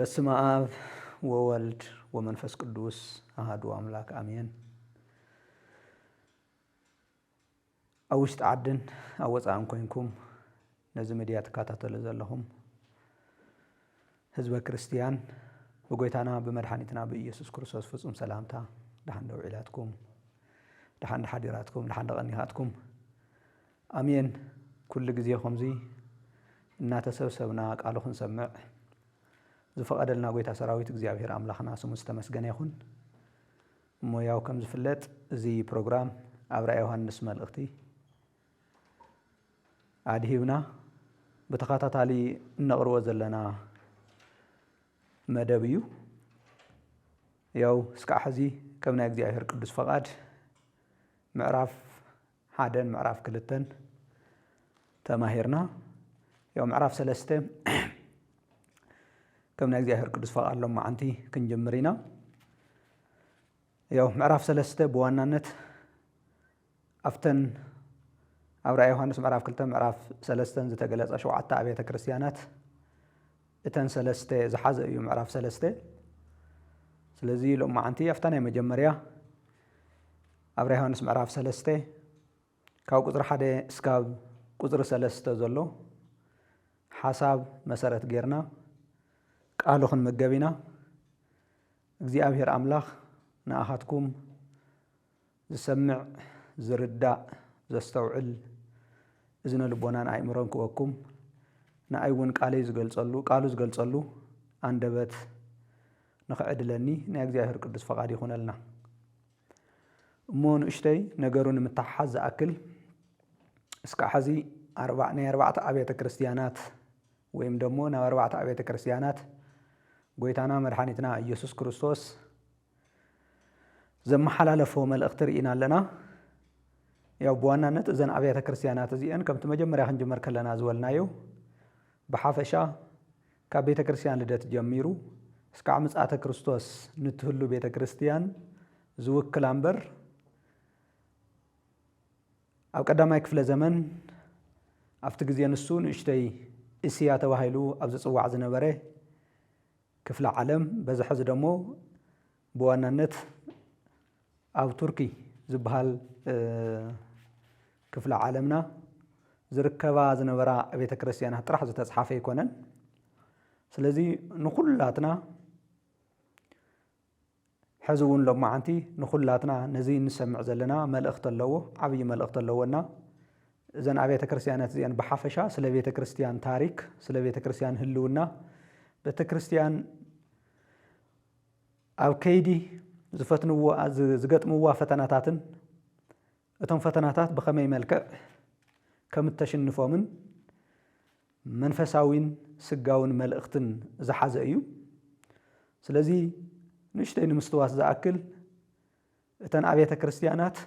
በስመ አብ ወወልድ ወመንፈስ ቅዱስ አሐዱ አምላክ አሜን። አውሽጥ ዓድን አወፃን ኮይንኩም ነዚ ሚድያ ተከታተሉ ዘለኹም ህዝበ ክርስቲያን በጎይታና በመድኃኒትና በኢየሱስ ክርስቶስ ፍጹም ሰላምታ ደሓን ደውዒላትኩም ደሓን ሓዲራትኩም ደሓን ቀኒሃትኩም አሜን። ኩሉ ግዜ ከምዚ እናተሰብሰብና ቃሉ ክንሰምዕ ዝፈቀደልና ጎይታ ሰራዊት እግዚአብሔር አምላኽና ስሙ ዝተመስገነ ይኹን። ሞያው ከም ዝፍለጥ እዚ ፕሮግራም ኣብ ራእየ ዮሐንስ መልእኽቲ ኣድሂብና ብተኸታታሊ እነቕርቦ ዘለና መደብ እዩ። ያው እስካዕ ሕዚ ከም ናይ እግዚአብሔር ቅዱስ ፈቃድ ምዕራፍ 1 ምዕራፍ 2 ተማሂርና ያው ምዕራፍ 3 ከም ናይ እግዚአብሔር ቅዱስ ፈቃድ ሎም ማዓንቲ ክንጀምር ኢና። ያው ምዕራፍ 3 በዋናነት ኣፍተን ኣብ ራእየ ዮሐንስ ምዕራፍ 2 ምዕራፍ 3 ዝተገለጸ 7 ኣብያተ ክርስቲያናት እተን 3 ዝሓዘ እዩ ምዕራፍ 3። ስለዚ ሎም ማዓንቲ ኣፍታ ናይ መጀመርያ ኣብ ራእየ ዮሐንስ ምዕራፍ 3 ካብ ቁፅሪ 1 እስካብ ቁፅሪ 3 ዘሎ ሓሳብ መሰረት ጌርና ቃሉ ክንምገብ ኢና። እግዚአብሔር አምላኽ ንኣኻትኩም ዝሰምዕ ዝርዳእ ዘስተውዕል እዝነ ልቦናን ኣእምሮን ክወኩም ንኣይ እውን ቃሉ ዝገልጸሉ አንደበት ንኽዕድለኒ ናይ እግዚአብሔር ቅዱስ ፈቃድ ይኹነልና እሞ ንእሽተይ ነገሩ ንምትሓሓዝ ዝኣክል እስካዕ ሕዚ ናይ 4 ኣብያተ ክርስቲያናት ወይም ደሞ ናብ 4 ኣብያተ ክርስቲያናት ጎይታና መድኃኒትና ኢየሱስ ክርስቶስ ዘመሓላለፎ መልእኽቲ ርኢና ኣለና። ያው በዋናነት እዘን ኣብያተ ክርስቲያናት እዚአን ከምቲ መጀመርያ ክንጅመር ከለና ዝበልናዮ ብሓፈሻ ካብ ቤተ ክርስቲያን ልደት ጀሚሩ እስካዕ ምጽአተ ክርስቶስ ንትህሉ ቤተ ክርስቲያን ዝውክላ እምበር ኣብ ቀዳማይ ክፍለ ዘመን ኣብቲ ግዜ ንሱ ንእሽተይ እስያ ተባሂሉ ኣብ ዝፅዋዕ ዝነበረ ክፍለ ዓለም በዚ ሕዚ ደሞ በዋናነት ኣብ ቱርኪ ዝበሃል ክፍለ ዓለምና ዝርከባ ዝነበራ ቤተ ክርስቲያናት ጥራሕ ዝተፅሓፈ ይኮነን። ስለዚ ንኩላትና ሕዚ እውን ሎም ማዓንቲ ንኩላትና ነዚ ንሰምዕ ዘለና መልእኽቲ ኣለዎ፣ ዓብይ መልእኽቲ ኣለዎና እዘን ኣብያተ ክርስቲያናት እዚአን ብሓፈሻ ስለ ቤተ ክርስቲያን ታሪክ ስለ ቤተ ክርስቲያን ህልውና ቤተ ክርስቲያን ኣብ ከይዲ ዝገጥምዋ ፈተናታትን እቶም ፈተናታት ብኸመይ መልክዕ ከም እተሽንፎምን መንፈሳዊን ስጋውን መልእኽትን ዝሓዘ እዩ። ስለዚ ንእሽተይ ንምስትዋስ ዝኣክል እተን ኣብያተ ክርስቲያናት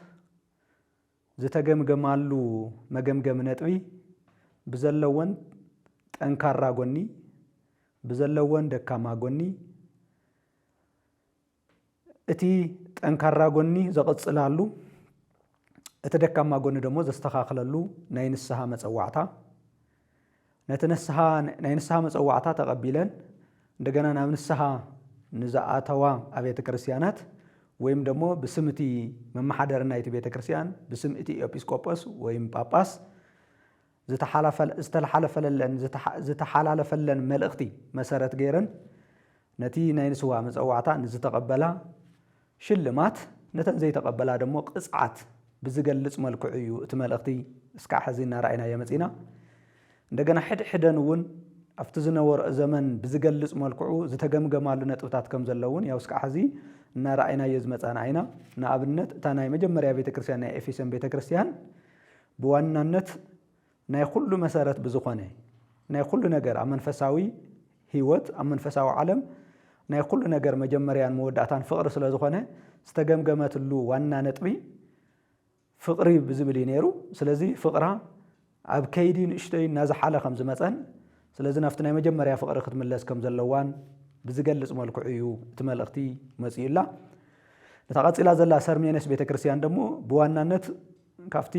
ዝተገምገማሉ መገምገም ነጥቢ ብዘለወን ጠንካራ ጎኒ ብዘለወን ደካማ ጎኒ እቲ ጠንካራ ጎኒ ዘቕጽላሉ እቲ ደካማ ጎኒ ደሞ ዘስተኻኽለሉ ናይ ንስሐ መፀዋዕታ ነቲ ናይ ንስሐ መፀዋዕታ ተቐቢለን እንደገና ናብ ንስሐ ንዝኣተዋ ኣብያተ ክርስቲያናት ወይም ደሞ ብስም እቲ መማሓደር ናይቲ ቤተ ክርስቲያን ብስም እቲ ኤጲስቆጶስ ወይም ጳጳስ ዝተሓላለፈለን መልእኽቲ መሰረት ገይረን ነቲ ናይ ንስዋ መፀዋዕታ ንዝተቐበላ ሽልማት ነተን ዘይተቐበላ ደሞ ቅፅዓት ብዝገልጽ መልክዑ እዩ እቲ መልእኽቲ እስካዕ ሕዚ እናረኣይናዮ መፂና። እንደገና ሕድሕደን እውን ኣብቲ ዝነበሮ ዘመን ብዝገልጽ መልክዑ ዝተገምገማሉ ነጥብታት ከም ዘለውን ያው እስካዕ ሕዚ እናረኣይናዮ ዝመፃና ኢና። ንኣብነት እታ ናይ መጀመርያ ቤተ ክርስቲያን ናይ ኤፌሶን ቤተ ክርስቲያን ብዋናነት ናይ ኩሉ መሰረት ብዝኾነ ናይ ኩሉ ነገር ኣብ መንፈሳዊ ህይወት ኣብ መንፈሳዊ ዓለም ናይ ኩሉ ነገር መጀመርያን መወዳእታን ፍቕሪ ስለ ዝኾነ ዝተገምገመትሉ ዋና ነጥቢ ፍቕሪ ብዝብል እዩ ነይሩ። ስለዚ ፍቕራ ኣብ ከይዲ ንእሽተይ እናዝሓለ ከም ዝመፀን ስለዚ ናብቲ ናይ መጀመርያ ፍቕሪ ክትምለስ ከም ዘለዋን ብዝገልጽ መልክዑ እዩ እቲ መልእኽቲ መፂኡላ። ነታ ቀፂላ ዘላ ሰርሜነስ ቤተ ክርስቲያን ደሞ ብዋናነት ካብቲ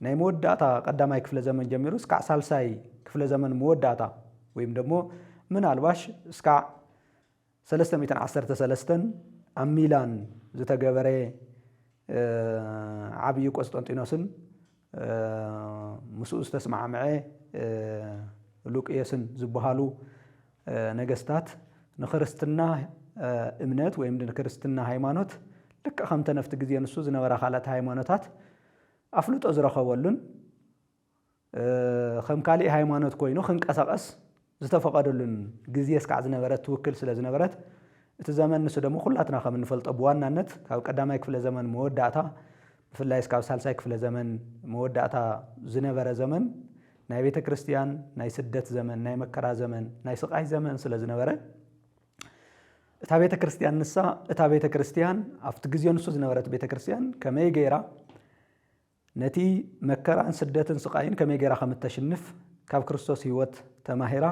ናይ መወዳእታ ቀዳማይ ክፍለ ዘመን ጀሚሩ እስካዕ ሳልሳይ ክፍለ ዘመን መወዳእታ ወይም ደሞ ምናልባሽ እስካዕ 313 ኣብ ሚላን ዝተገበረ ዓብይ ቆስጠንጢኖስን ምስኡ ዝተስማዕምዐ ሉቅየስን ዝበሃሉ ነገስታት ንክርስትና እምነት ወይም ንክርስትና ሃይማኖት ልክ ከምተ ነፍቲ ግዜ ንሱ ዝነበራ ካልኦት ሃይማኖታት ኣፍልጦ ዝረኸበሉን ከም ካልእ ሃይማኖት ኮይኑ ክንቀሳቀስ ዝተፈቀደሉን ግዜ እስካዕ ዝነበረት ትውክል ስለ ዝነበረት እቲ ዘመን ንሱ ደሞ ኩላትና ከም እንፈልጦ ብዋናነት ካብ ቀዳማይ ክፍለ ዘመን መወዳእታ ብፍላይ እስካብ ሳልሳይ ክፍለ ዘመን መወዳእታ ዝነበረ ዘመን ናይ ቤተ ክርስቲያን ናይ ስደት ዘመን ናይ መከራ ዘመን ናይ ስቃይ ዘመን ስለ ዝነበረ እታ ቤተ ክርስቲያን ንሳ እታ ቤተ ክርስቲያን ኣብቲ ግዜ ንሱ ዝነበረት ቤተ ክርስቲያን ከመይ ገይራ ነቲ መከራን ስደትን ስቃይን ከመይ ገይራ ከም እተሽንፍ ካብ ክርስቶስ ህይወት ተማሂራ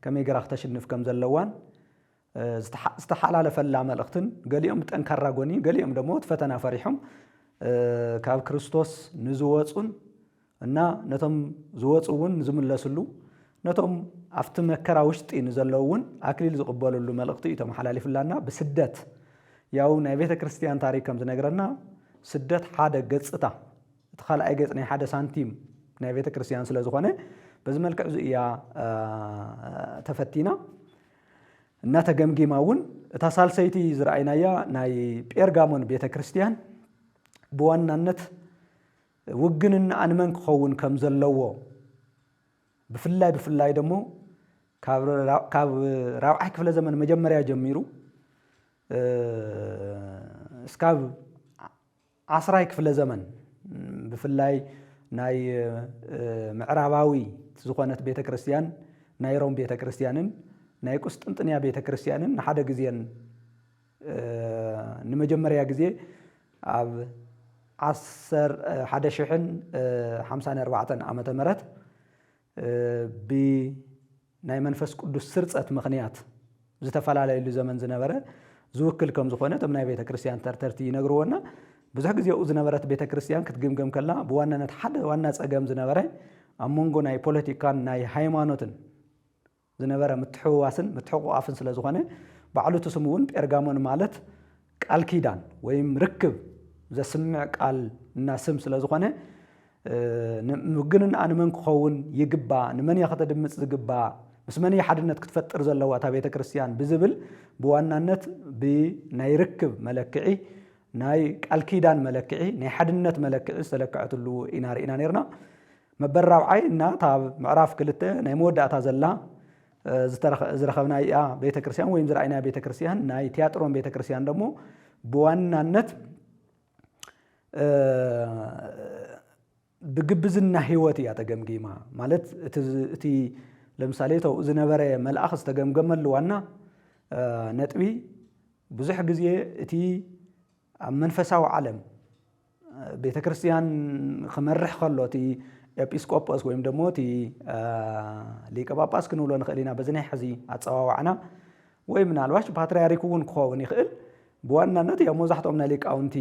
ከመይ ገይራ ክተሽንፍ ከም ዘለዋን ዝተሓላለፈላ መልእኽትን ገሊኦም ጠንካራ ጎኒ ገሊኦም ደሞ ፈተና ፈሪሖም ካብ ክርስቶስ ንዝወፁን እና ነቶም ዝወፁውን ዝምለስሉ ነቶም ኣብቲ መከራ ውሽጢ ንዘለውን ኣክሊል ዝቕበሉሉ መልእኽቲ እቶም ሓላሊፍላና ብስደት ያው ናይ ቤተ ክርስቲያን ታሪክ ከም ዝነገረና ስደት ሓደ ገጽታ እቲ ካልኣይ ገጽ ናይ ሓደ ሳንቲም ናይ ቤተ ክርስቲያን ስለ ዝኾነ በዚ መልክዕ እያ ተፈቲና እና ተገምጊማ እውን እታ ሳልሰይቲ ዝረአይናያ ናይ ጴርጋሞን ቤተ ክርስቲያን ብዋናነት ውግንና ኣንመን ክኸውን ከም ዘለዎ ብፍላይ ደሞ ካብ ራብዓይ ክፍለ ዘመን መጀመርያ ጀሚሩ እስካብ 10ይ ክፍለ ዘመን ብፍላይ ናይ ምዕራባዊ ዝኾነት ቤተ ክርስቲያን ናይ ሮም ቤተ ክርስቲያንን ናይ ቁስጥንጥንያ ቤተ ክርስቲያንን ንሓደ ግዜን ንመጀመርያ ግዜ ኣብ 1154 ዓመተ ምህረት ብናይ መንፈስ ቅዱስ ስርፀት ምኽንያት ዝተፈላለየሉ ዘመን ዝነበረ ዝውክል ከም ዝኾነ እቶም ናይ ቤተ ክርስቲያን ተርተርቲ ይነግርዎና ብዙሕ ግዜ ዝነበረት ቤተ ክርስቲያን ክትግምገም ከላ ብዋናነት ሓደ ዋና ፀገም ዝነበረ ኣብ መንጎ ናይ ፖለቲካን ናይ ሃይማኖትን ዝነበረ ምትሕውዋስን ምትሕቑቓፍን ስለ ዝኾነ ባዕሉ ትስሙ እውን ጴርጋሞን ማለት ቃል ኪዳን ወይም ርክብ ዘስምዕ ቃል እና ስም ስለ ዝኾነ ንውግንና ንመን ክኸውን ይግባእ ንመን እያ ከተድምፅ ዝግባእ ምስ መን እያ ሓድነት ክትፈጥር ዘለዋ እታ ቤተ ክርስቲያን ብዝብል ብዋናነት ብናይ ርክብ መለክዒ ናይ ቃል ኪዳን መለክዒ ናይ ሓድነት መለክዒ ዝተለክዐትሉ ኢና ርኢና ነርና መበል ራብዓይ እና ታብ ምዕራፍ 2 ናይ መወዳእታ ዘላ ዝረኸብና እያ ቤተ ክርስቲያን ወይም ዝረአይና ቤተ ክርስቲያን ናይ ቲያጥሮን ቤተ ክርስቲያን ደሞ ብዋናነት ብግብዝና ህይወት እያ ተገምጊማ ማለት እቲ ለምሳሌ ተው ዝነበረ መልአኽ ዝተገምገመሉ ዋና ነጥቢ ብዙሕ ግዜ እቲ ኣብ መንፈሳዊ ዓለም ቤተ ክርስቲያን ክመርሕ ከሎ እቲ ኤጲስቆጶስ ወይም ደሞ እቲ ሊቀ ጳጳስ ክንብሎ ንኽእል ኢና በዚ ናይ ሕዚ ኣፀዋዋዕና ወይ ምናልባሽ ፓትርያርክ እውን ክኸውን ይኽእል ብዋናነት ያው መብዛሕትኦም ናይ ሊቃውንቲ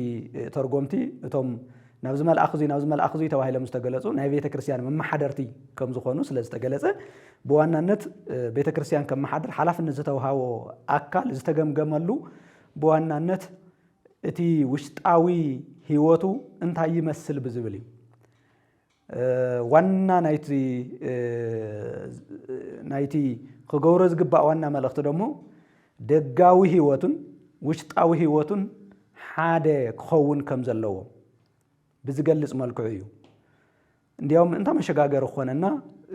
ተርጎምቲ እቶም ናብዚ መልአኽ እዚ ተባሂሎም ዝተገለጹ ናይ ቤተ ክርስቲያን መማሓደርቲ ከም ዝኾኑ ስለ ዝተገለጸ ብዋናነት ቤተ ክርስቲያን ከም መሓደር ሓላፍነት ዝተዋሃቦ ኣካል ዝተገምገመሉ ብዋናነት እቲ ውሽጣዊ ህይወቱ እንታይ ይመስል ብዝብል እዩ ዋና ናይቲ ክገብሮ ዝግባእ ዋና መልእኽቲ ደሞ ደጋዊ ህይወቱን ውሽጣዊ ህይወቱን ሓደ ክኸውን ከም ዘለዎ ብዝገልጽ መልክዑ እዩ እንዲያውም እንታ መሸጋገር ኮነና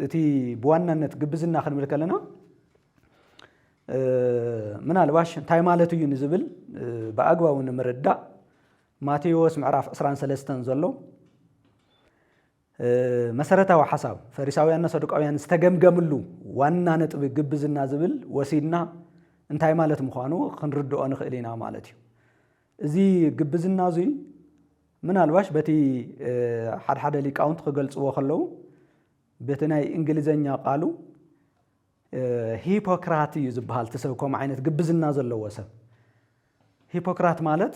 እቲ ብዋናነት ግብዝና ክንብል ከለና ምናልባሽ እንታይ ማለት እዩ ንዝብል ብኣግባቡ ንምርዳእ ማቴዎስ ምዕራፍ 23 ዘሎ መሰረታዊ ሓሳብ ፈሪሳውያንና ሰዱቃውያን ዝተገምገምሉ ዋና ነጥቢ ግብዝና ዝብል ወሲድና እንታይ ማለት ምዃኑ ክንርድኦ ንኽእል ኢና ማለት እዩ እዚ ግብዝና እዚ ምናልባሽ በቲ ሓደ ሊቃውንት ክገልጽዎ ከለዉ በቲ ናይ እንግሊዘኛ ቃሉ ሂፖክራት እዩ ዝበሃል ትሰብ ከም ዓይነት ግብዝና ዘለዎ ሰብ ሂፖክራት ማለት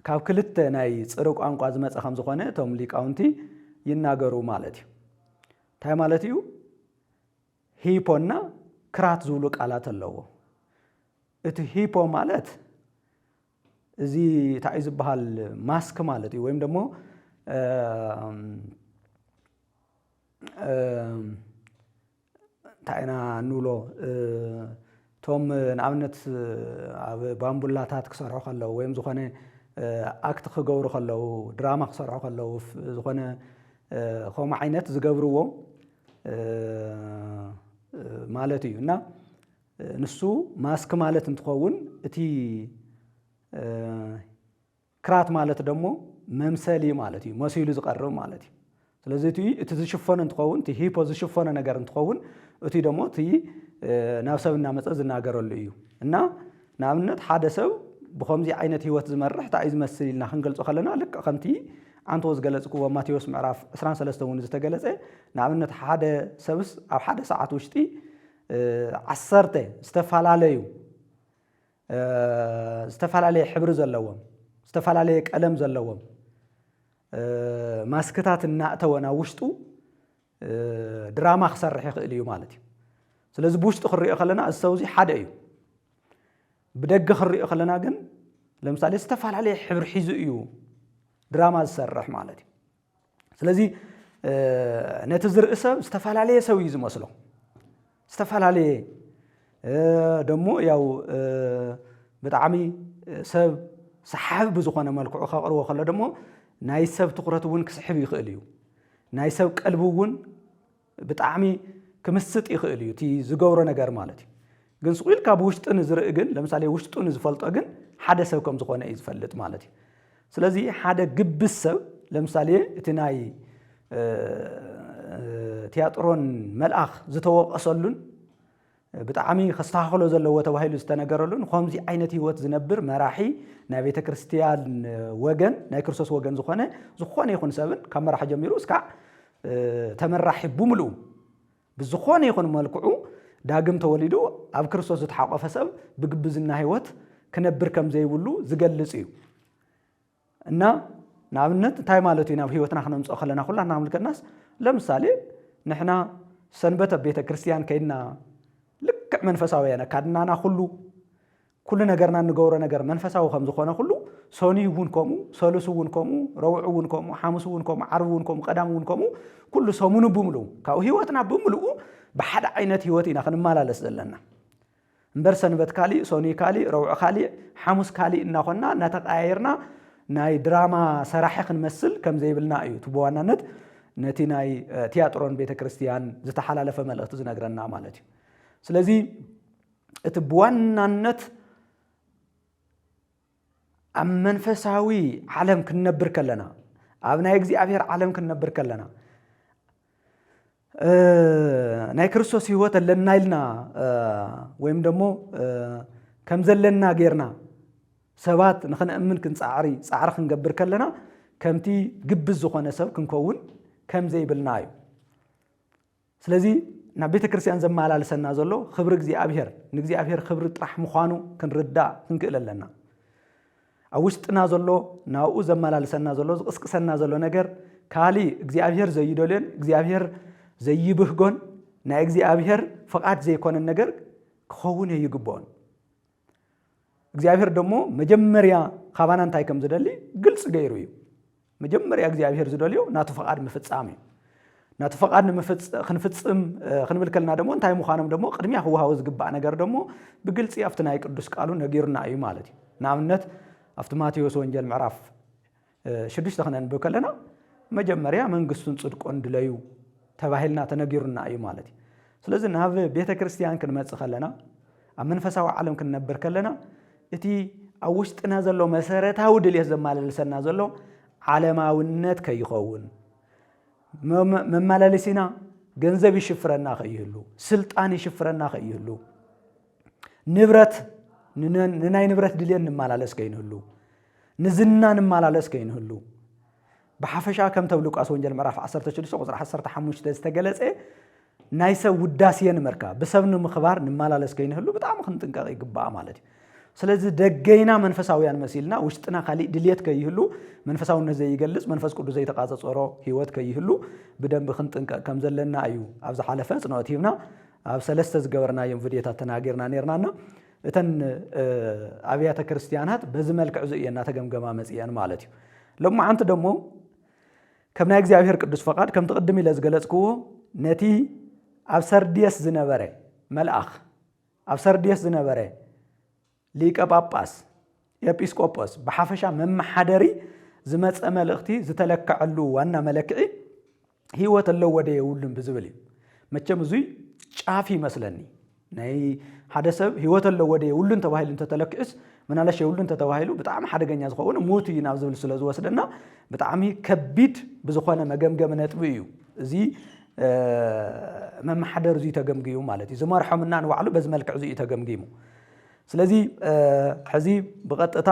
ካብ ክልተ ናይ ጽሩ ቋንቋ ዝመጸ ከም ዝኾነ እቶም ሊቃውንቲ ይናገሩ ማለት እዩ እንታይ ማለት እዩ ሂፖና ክራት ዝብሉ ቃላት ኣለዎ እቲ ሂፖ ማለት እዚ እንታይ ዝበሃል ማስክ ማለት እዩ ወይም ደግሞ ታይና ንብሎ ቶም ንኣብነት ኣብ ባምቡላታት ክሰርሑ ከለው ወይም ዝኾነ ኣክት ክገብሩ ከለው ድራማ ክሰርሑ ከለው ዝኾነ ከምኡ ዓይነት ዝገብርዎ ማለት እዩ እና ንሱ ማስክ ማለት እንትኸውን እቲ ክራት ማለት ደግሞ መምሰሊ ማለት እዩ መሲሉ ዝቀርብ ማለት እዩ ስለዚህ እቲ ዝሽፈነ እንትኸውን እቲ ሂፖ ዝሽፈነ ነገር እንትኸውን እቲ ደግሞ እቲ ናብ ሰብ እናመፀ ዝናገረሉ እዩ እና ንኣብነት ሓደ ሰብ ብከምዚ ዓይነት ህይወት ዝመርሕ እንታይ እዩ ዝመስል ኢልና ክንገልጾ ከለና ልክ ከምቲ አንተ ዝገለጽክዎ ማቴዎስ ምዕራፍ 23 እውን ዝተገለጸ ንኣብነት ሓደ ሰብስ ኣብ ሓደ ሰዓት ውሽጢ 10 ዝተፈላለዩ ሕብሪ ዘለዎም ዝተፈላለዩ ቀለም ዘለዎም ማስክታት እናእተወና ውሽጡ ድራማ ክሰርሕ ይኽእል እዩ ማለት እዩ ስለዚህ ብውሽጡ ክሪኦ ከለና እዚ ሰው እዚ ሓደ እዩ ብደገ ክሪኦ ከለና ግን ለምሳሌ ዝተፈላለዩ ሕብሪ ሒዙ እዩ ድራማ ዝሰርሕ ማለት እዩ ስለዚህ ነቲ ዝርኢ ሰብ ዝተፈላለዩ ሰብ እዩ ዝመስሎ ዝተፈላለዩ ደሞ ያው ብጣዕሚ ሰብ ሰሓቢ ብዝኾነ መልክዑ ከቕርቦ ከሎ ደሞ ናይ ሰብ ትኩረት እውን ክስሕብ ይኽእል እዩ ናይ ሰብ ቀልቢ እውን ብጣዕሚ ክምስጥ ይኽእል እዩ እቲ ዝገብሮ ነገር ማለት እዩ ግን ስቁኢልካ ብውሽጡ ንዝርኢ ግን ለምሳሌ ውሽጡ ንዝፈልጦ ግን ሓደ ሰብ ከም ዝኾነ እዩ ዝፈልጥ ማለት እዩ ስለዚ ሓደ ግብስ ሰብ ለምሳሌ እቲ ናይ ቲያጥሮን መልኣኽ ዝተወቀሰሉን ብጣዕሚ ከስተኻኽሎ ዘለዎ ተባሂሉ ዝተነገረሉን ከምዚ ዓይነት ህይወት ዝነብር መራሒ ናይ ቤተ ክርስቲያን ወገን ናይ ክርስቶስ ወገን ዝኾነ ይኹን ሰብን ካብ መራሒ ጀሚሩ እስካዕ ተመራሒ ብምልኡ ብዝኾነ ይኹን መልክዑ ዳግም ተወሊዱ ኣብ ክርስቶስ ዝተሓቆፈ ሰብ ብግብዝና ህይወት ክነብር ከም ዘይብሉ ዝገልጽ እዩ እና ንኣብነት እንታይ ማለት እዩ ናብ ህይወትና ክነምጽኦ ከለና ኩላትና ምልከናስ ለምሳሌ ንሕና ሰንበት ቤተ ክርስቲያን ከይድና ልክዕ መንፈሳውያን ካድናና ኩሉ ነገርና ንገብሮ ነገር መንፈሳዊ ከም ዝኾነ ኩሉ ሰኒ እውን ከምኡ ሰሉስ እውን ከምኡ ረቡዕ እውን ከምኡ ሓሙስ እውን ከምኡ ዓርብ እውን ከምኡ ቀዳም እውን ከምኡ ኩሉ ሰሙኑ ብምልኡ ካብ ህይወትና ብምልኡ ብሓደ ዓይነት ህይወት ኢና ክንመላለስ ዘለና እምበር ሰንበት ካሊእ ሰኒ ካሊእ ረቡዕ ካሊእ ሓሙስ ካሊእ እናኾንና እናተቀያየርና ናይ ድራማ ሰራሒ ክንመስል ከም ዘይብልና እዩ እቲ ብዋናነት ነቲ ናይ ቲያጥሮን ቤተ ክርስቲያን ዝተሓላለፈ መልእኽቲ ዝነግረና ማለት እዩ ስለዚ እቲ ብዋናነት ኣብ መንፈሳዊ ዓለም ክንነብር ከለና ኣብ ናይ እግዚአብሔር ዓለም ክንነብር ከለና ናይ ክርስቶስ ህይወት ኣለና ኢልና ወይም ደሞ ከም ዘለና ጌርና ሰባት ንኽንእምን ጻዕሪ ክንገብር ከለና ከምቲ ግብዝ ዝኾነ ሰብ ክንከውን ከም ዘይብልና እዩ ስለዚ ናብ ቤተ ክርስቲያን ዘመላለሰና ዘሎ ክብሪ እግዚአብሔር ንእግዚአብሔር ክብሪ ጥራሕ ምዃኑ ክንርዳእ ክንክእል ኣለና ኣብ ውሽጥና ዘሎ ናብኡ ዘመላለሰና ዘሎ ዝቅስቅሰና ዘሎ ነገር ካሊእ እግዚአብሔር ዘይደልዮን እግዚአብሔር ዘይብህጎን ናይ እግዚአብሔር ፈቃድ ዘይኮነን ነገር ክኸውን ይግባኦን እግዚአብሔር ደሞ መጀመርያ ካባና እንታይ ከም ዝደሊ ግልጽ ገይሩ እዩ መጀመርያ እግዚአብሔር ዝደልዮ ናቱ ፈቃድ ምፍጻም እዩ ናቱ ፈቃድ ክንፍጽም ክንብል ከለና ደሞ እንታይ ምዃኖም ደሞ ቅድሚያ ክወሃቦ ዝግባእ ነገር ደሞ ብግልጽ ኣብቲ ናይ ቅዱስ ቃሉ ነጊሩና እዩ ማለት እዩ ንኣብነት ኣብቲ ማቴዎስ ወንጌል ምዕራፍ 6 ክነንብብ ከለና መጀመርያ መንግስቱን ጽድቁን ድለዩ ተባሂልና ተነጊሩና እዩ ማለት እዩ ስለዚ ናብ ቤተ ክርስቲያን ክንመጽእ ከለና ኣብ መንፈሳዊ ዓለም ክንነብር ከለና እቲ ኣብ ውሽጥና ዘሎ መሰረታዊ ድልየት ዘመላለሰና ዘሎ ዓለማውነት ከይኸውን መመላለሲና ገንዘብ ይሽፍረና ከይህሉ ስልጣን ይሽፍረና ከይህሉ ንብረት ንናይ ንብረት ድልየት ንመላለስ ከይንህሉ ንዝና ንመላለስ ከይንህሉ ብሓፈሻ ከም ተብሉ ሉቃስ ወንጌል ምዕራፍ 16 ቁጥሪ 15 ዝተገለጸ ናይ ሰብ ውዳሴ ንምርካብ ብሰብ ንምኽባር ንመላለስ ከይንህሉ ብጣዕሚ ክንጥንቀቕ ይግባእ ማለት እዩ ስለዚ ደገይና መንፈሳውያን መሲልና ውሽጥና ካሊእ ድልየት ከይህሉ መንፈሳውነት ዘይገልጽ መንፈስ ቅዱስ ዘይተቃጸጸሮ ህይወት ከይህሉ ብደንብ ክንጥንቀቕ ከም ዘለና እዩ ኣብ ዝሓለፈ ጽንዖት ሂብና ኣብ 3 ዝገበርናዮም ቪድዮታት ተናጊርና ነርናና እተን አብያተ ክርስቲያናት በዝመልክዕ ዝእየና ተገምገማ መጽያን ማለት እዩ ለማ አንተ ደሞ ከምና እግዚአብሔር ቅዱስ ፈቃድ ከም ተቀድም ኢለ ዝገለጽክዎ ነቲ ኣብ ሰርዲየስ ዝነበረ መልአኽ ኣብ ሰርዲየስ ዝነበረ ሊቀ ጳጳስ ኤጲስቆጶስ በሓፈሻ መማሓደሪ ዝመጸ መልእኽቲ ዝተለከዐሉ ዋና መለክዒ ህይወት ኣለዎ ወደ የውልን ብዝብል መቸም እዙይ ጫፍ ይመስለኒ ናይ ሓደ ሰብ ህይወት ኣለዎ ወደ የውልን ተባሂሉ እንተተለክዕስ ምናለሽ የውልን ተተባሂሉ በጣም ሓደገኛ ዝኸውን ሞት እዩ ናብ ዝብል ስለ ዝወስደና በጣም ከቢድ ብዝኾነ መገምገም ነጥብ እዩ እዚ መማሓደር እዚ ተገምግዩ ማለት እዩ ዝመርሖምና ንባዕሉ በዚ መልክዕ እዚ ተገምጊሙ ስለዚ ሕዚ ብቐጥታ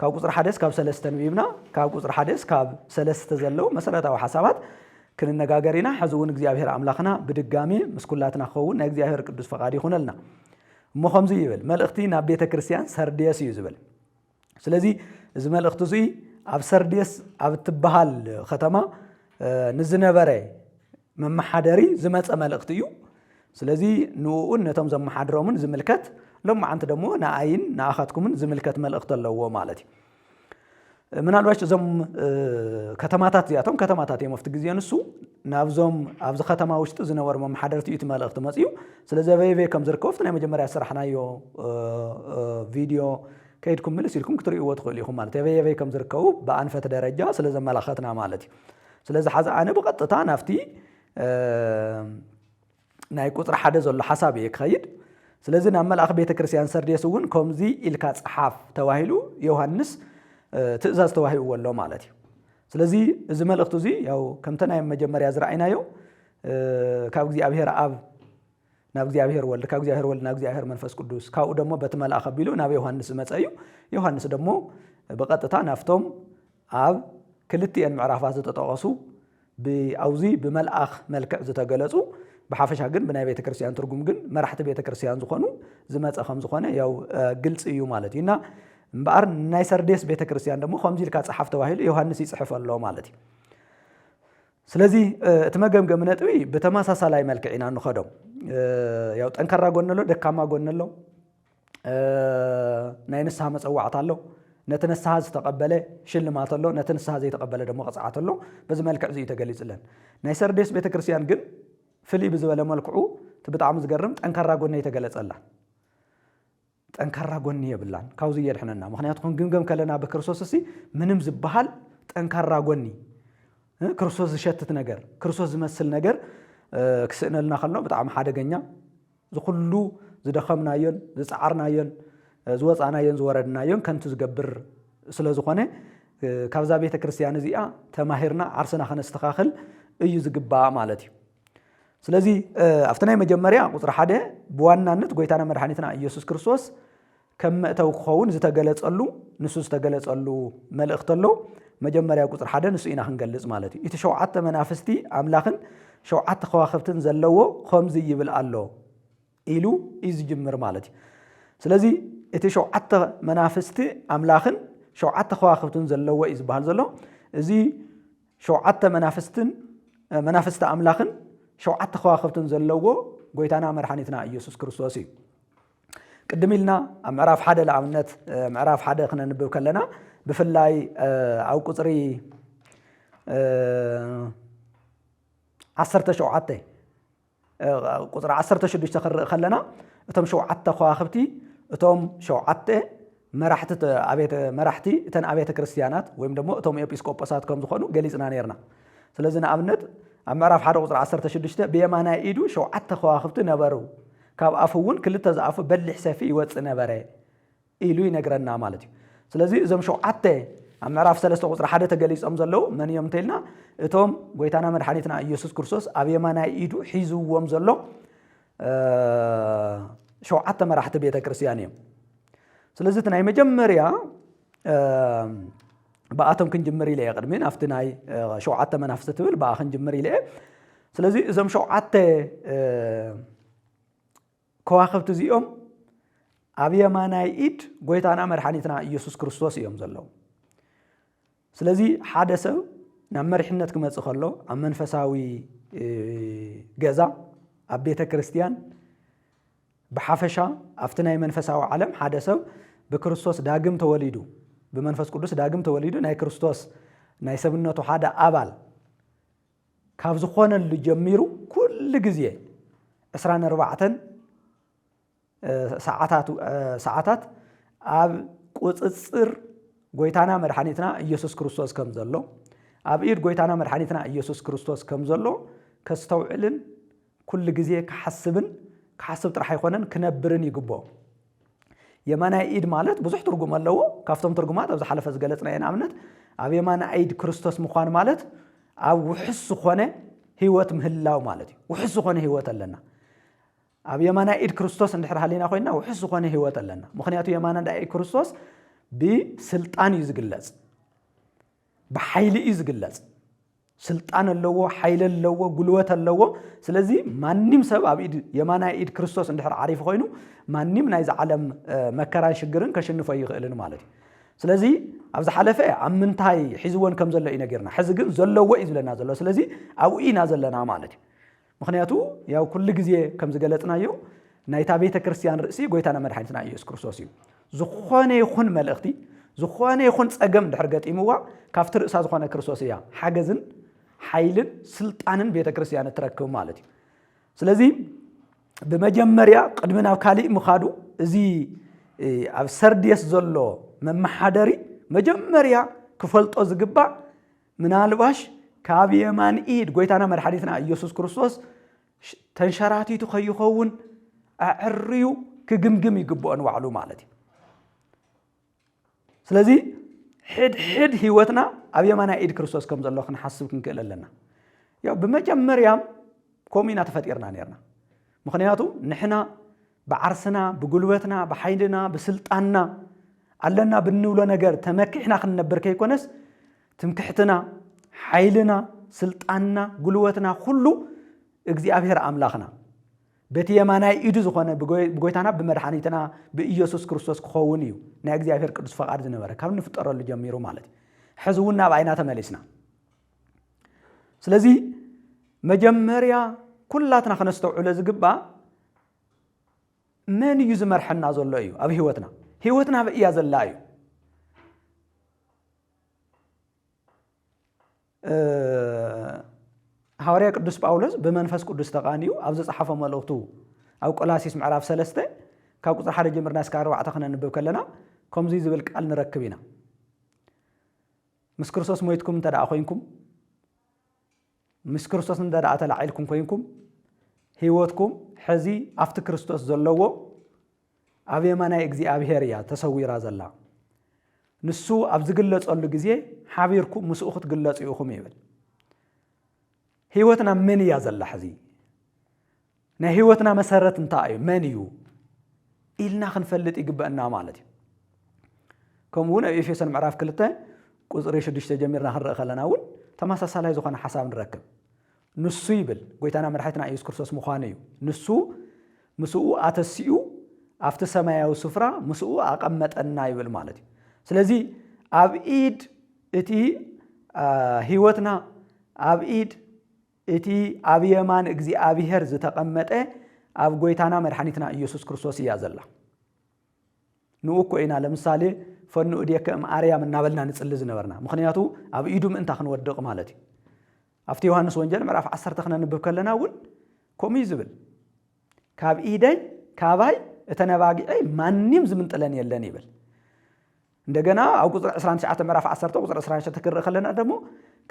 ካብ ቁጽር 1 ካብ 3 ንቢብና ካብ ቁጽር 1 ካብ 3 ዘለው መሰረታዊ ሓሳባት ክንነጋገር ኢና ሕዚ እውን እግዚአብሔር አምላኽና ብድጋሚ ምስኩላትና ኸውን ናይ እግዚአብሔር ቅዱስ ፈቃድ ይኹነልና እሞ ከምዚ ይብል መልእኽቲ ናብ ቤተ ክርስቲያን ሰርዴስ እዩ ዝብል ስለዚ እዚ መልእኽቲ እዚ ኣብ ሰርዴስ ኣብ ትበሃል ከተማ ንዝነበረ መማሓደሪ ዝመጸ መልእኽቲ እዩ ስለዚ ንኡን ነቶም ዘመሓድሮምን ዝምልከት ለማዓንቲ ደሞ ንኣይን ንኣኻትኩምን ዝምልከት መልእኽቲ ኣለዎ ማለት እዩ ምናልባሽ እዞም ከተማታት እዚኣቶም ከተማታት እዮም ኣብቲ ግዜ ንሱ ናብዞም ኣብዚ ከተማ ውሽጢ ዝነበሩ መማሓደርቲ እቲ መልእኽቲ መጽዩ ስለዚ በይበይ ከም ዝርከቡ ናይ መጀመርያ ስራሕናዮ ቪድዮ ከይድኩም ምልስ ኢልኩም ክትርእይዎ ትኽእሉ ኢኹም ማለት በይበይ ከም ዝርከቡ በኣንፈት ደረጃ ስለ ዘመላኸትና ማለት እዩ ስለዚ ሓዚ ኣነ ብቐጥታ ናፍቲ ናይ ቁጽር 1 ዘሎ ሓሳብ እየ ክኸይድ ስለዚ ናብ መልአኽ ቤተ ክርስቲያን ሰርዴስ እውን ከምዚ ኢልካ ጽሓፍ ተባሂሉ ዮሐንስ ትእዛዝ ተዋሂብዎ ኣሎ ማለት እዩ ስለዚ እዚ መልእኽቲ እዚ ያው ከምተ ናይ መጀመርያ ዝረአይናዮ ካብ እግዚአብሔር አብ ናብ እግዚአብሔር ወልድ ካብ እግዚአብሔር ወልድ ናብ እግዚአብሔር መንፈስ ቅዱስ ካብኡ ደሞ በቲ መልአኽ ቢሉ ናብ ዮሐንስ መጽዩ ዮሐንስ ደሞ በቀጥታ ናፍቶም ኣብ ክልቲአን ምዕራፋት ዝተጠቐሱ ብአውዚ ብመልአኽ መልክዕ ዝተገለጹ በሓፈሻ ግን ብናይ ቤተ ክርስቲያን ትርጉም ግን መራሕቲ ቤተ ክርስቲያን ዝኾኑ ዝመጸ ከም ዝኾነ ያው ግልጽ እዩ ማለት እዩ እና እምበኣር ናይ ሰርዴስ ቤተ ክርስቲያን ደሞ ከምዚ ኢልካ ጽሓፍ ተባሂሉ ዮሐንስ ይጽሕፍ ኣሎ ማለት እዩ ስለዚ እቲ መገምገም ነጥቢ ብተመሳሳላይ መልክዕ ኢና ንኸዶም ያው ጠንካራ ጎን ኣሎ ደካማ ጎን ኣሎ ናይ ንስሓ መጸዋዕት ኣሎ ነቲ ንስሓ ዝተቐበለ ሽልማት ኣሎ ነቲ ንስሓ ዘይተቐበለ ደሞ ቅፅዓት ኣሎ በዚ መልክዕ እዚ ተገሊጽለን ናይ ሰርዴስ ቤተ ክርስቲያን ግን ፍልይ ብዝበለ መልክዑ ብጣዕሚ ዝገርም ጠንካራ ጎን የተገለጸላ ጠንካራ ጎን የብላን ካውዚ የድሕነና ምክንያቱ ክንግምገም ከለና በክርስቶስ እሲ ምንም ዝባሃል ጠንካራ ጎኒ ክርስቶስ ዝሸትት ነገር ክርስቶስ ዝመስል ነገር ክስእነልና ከለና በጣም ሓደገኛ ዝኹሉ ዝደኸምናዮን ዝጻዓርናዮን ዝወጻናዮን ዝወረድናዮን ከንቱ ዝገብር ስለ ዝኾነ ካብዛ ቤተ ክርስቲያን እዚኣ ተማሂርና ዓርስና ከነስተኻኽል እዩ ዝግባእ ማለት እዩ ስለዚ ኣብቲ ናይ መጀመርያ ቁጽር 1 ብዋናነት ጎይታና መድኃኒትና ኢየሱስ ክርስቶስ ከም መእተው ክኸውን ዝተገለጸሉ ንሱ ዝተገለጸሉ መልእኽቲ ኣሎ መጀመርያ ቁጽር 1 ንሱ ኢና ክንገልጽ ማለት እዩ እቲ 7 መናፍስቲ ኣምላኽን 7 ከዋኽብትን ዘለዎ ከምዚ ይብል ኣሎ ኢሉ እዩ ዝጅምር ማለት እዩ ስለዚ እቲ 7 መናፍስቲ ኣምላኽን 7 ከዋኽብትን ዘለዎ እዩ ዝበሃል ዘሎ እዚ 7 መናፍስቲ ኣምላኽን 7 ከዋኽብትን ዘለዎ ጎይታና መድኃኒትና ኢየሱስ ክርስቶስ እዩ ቅድም ኢልና ኣብ ምዕራፍ 1 ለኣብነት ምዕራፍ 1 ክነንብብ ከለና ብፍላይ ኣብ ቁጽሪ 17 ቁጽሪ 16 ክርኢ ከለና እቶም 7 ከዋኽብቲ እቶም 7 መራሕቲ እተን ኣብያተ ክርስቲያናት ወይም ደሞ እቶም ኤጲስቆጶሳት ከም ዝኾኑ ገሊጽና ነርና ስለዚ ንኣብነት ኣብ ምዕራፍ 1 ቁጽሪ 16 ብየማናይ ኢዱ 7 ከዋኽብቲ ነበሩ ካብ ኣፉ እውን ክልተ ዝኣፉ በሊሕ ሰፊ ይወጽእ ነበረ ኢሉ ይነግረና ማለት እዩ ስለዚ እዞም 7 ኣብ ምዕራፍ 3 ቁጽሪ 1 ተገሊጾም ዘለዉ መን እዮም እንተኢልና እቶም ጎይታና መድኃኒትና ኢየሱስ ክርስቶስ ኣብ የማናይ ኢዱ ሒዝዎም ዘሎ 7 መራሕቲ ቤተ ክርስቲያን እዮም ስለዚ እቲ ናይ መጀመርያ በኣቶም ክንጅምር ኢለ ቅድሚ ናፍቲ ናይ 7 መናፍስቲ ትብል በኣ ክንጅምር ኢለ ስለዚ እዞም 7 ከዋኽብቲ እዚኦም ኣብ የማናይ ኢድ ጎይታና መድኃኒትና ኢየሱስ ክርስቶስ እዮም ዘለዉ ስለዚ ሓደ ሰብ ናብ መሪሕነት ክመጽእ ከሎ ኣብ መንፈሳዊ ገዛ ኣብ ቤተ ክርስቲያን بحافشة أفتناي منفسه عالم حدثه بكريستوس داقم توليدو بمنفس قدس داقم توليدو ناي كريستوس ناي سبنته حدا أبال كاف زخوانا اللي جميرو كل جزية أسران 4 ساعات أب قصصر قويتانا مرحانيتنا يسوع كريستوس كم زلوا أب إيد قويتانا مرحانيتنا يسوع كريستوس كم زلوا كستوعلن كل جزية كحسب طرح يخونن كنبرن يقبوا يمانا إيد مالت بزح ترجم الله كافتم ترجمات أو زحلف زجلتنا ينعمنت أبي يمانا إيد كريستوس مخان مالت أو وحس خونه هيوت مهلاو مالتي وحس خونه هيوت لنا أبي يمانا إيد كريستوس ندحر حالينا خوينا وحس خونه هيوت لنا مخنياتو يمانا إيد كريستوس بسلطان يزجلز بحيل يزجلز سلطان اللو حيل اللو قلوة اللو سلزي ما نيم سبب أبيد يمانا إيد كريستوس ندحر عارف خوينو ما نيم نايز عالم مكران شجرن كشنو فيغ إلنا مالتي سلزي أبز حلفة عمنتاي حزوان كم زل إينا جرنا حزقن زلوا وإذ لنا زلوا سلزي أو إينا زلنا مالتي مخنياتو ياو كل جزية كم زجلتنا يو نايتابيت كريستيان رئيسي قويتانا مرحلتنا يسوع كريستوسيو زخواني يخون ملأختي زخواني يخون أجمع درجات إموا كافتر أساس زخواني كريستوسيا حاجزن حيلن سلطانن بيت كريستيان تركوا مالتي سلزي بمجمريا قدمنا وكالي مخادو زي أبسرديس زلوا من محادري مجمريا كفلت أزجبا من الباش كابي مان إيد قويتانا مرحلتنا يسوع كريستوس تنشراتي تخيخون أعريو كجمجم يجبوا أنواعلو مالتي سلزي حد هيوتنا أبي مانا إيد كريستوس كم زلوا خن حسب كنكل لنا يا بمجمريا كومينا تفتيرنا نيرنا مخنياتو نحنا بعرسنا بقلوتنا بحيلنا بسلطاننا علنا بنولو نجار تمكحنا خن نبر كيكونس تمكحتنا حيلنا سلطاننا قلوتنا كله እግዚአብሔር አምላኽና በትየማናይ ኢዱ ዝኾነ በጎይታና በመድኃኒትና በኢየሱስ ክርስቶስ ክኸውን እዩ ናይ እግዚአብሔር ቅዱስ ፈቃድ ዝነበረ ካብ ንፍጠረሉ ጀሚሩ ማለት ሕዝውና ባይና ተመለስና ስለዚህ መጀመሪያ ኩላትና ከነስተውዕለ ዝግባ መን እዩ ዝመርሐና ዘሎ እዩ ኣብ ህይወትና በእያ ዘላ እዩ حواري قدوس باولوس بمنفس قدوس تقانيو أبز صحفة ملوتو أو قلاسيس معرف 3 كاو قصر حدا جمرنا سكار وعتقنا نبو كلنا كم زي زبل قال نركبينا مسكرسوس مويتكم تدع أخوينكم مسكرسوس ندرع تلعيلكم كوينكم هيوتكم حزي أفت كريستوس زلوا أبي مانا إجزي أبي هريا تسوي راز الله نسو أبز قلت أقول جزيه حبيركم مسؤخت قلت يوخم يبل هيوتنا من يازل لحزي نا هيوتنا مسرت انتاي منيو إلنا خنفلت إجبأنا مالتي كم هنا إفيسن معرف كلته قصر يشدش تجميرنا هرق خلنا أول تماسا سالها يزخنا حساب نركب نسويبل قويتنا مرحتنا يسكر سوس مخانيو نسو مسؤو أتسيو أفت سمايا وسفرة مسؤو أقمت النايبل مالتي سلزي أبيد إتي هيوتنا أبيد إتي أبي يمان إجزي أبي هرز تقمته أب قويتنا مرحنيتنا يسوع كريستوس يازلا نوكو إنا لمثالي فنو ديك أريا من نابلنا نتسلز نورنا مخنياتو أب إيدوم أنت خن ودق مالتي أفتي يوحنس وانجيل معرف 10 تخنا نبكر لنا أول كومي زبل كاب إيدي كاباي اتنباقي ما نيم زمن طلاني يلاني بل እንደገና አው ቁጥር 19 ምዕራፍ 10 ቁጥር 19 ተከረ خلنا ደሞ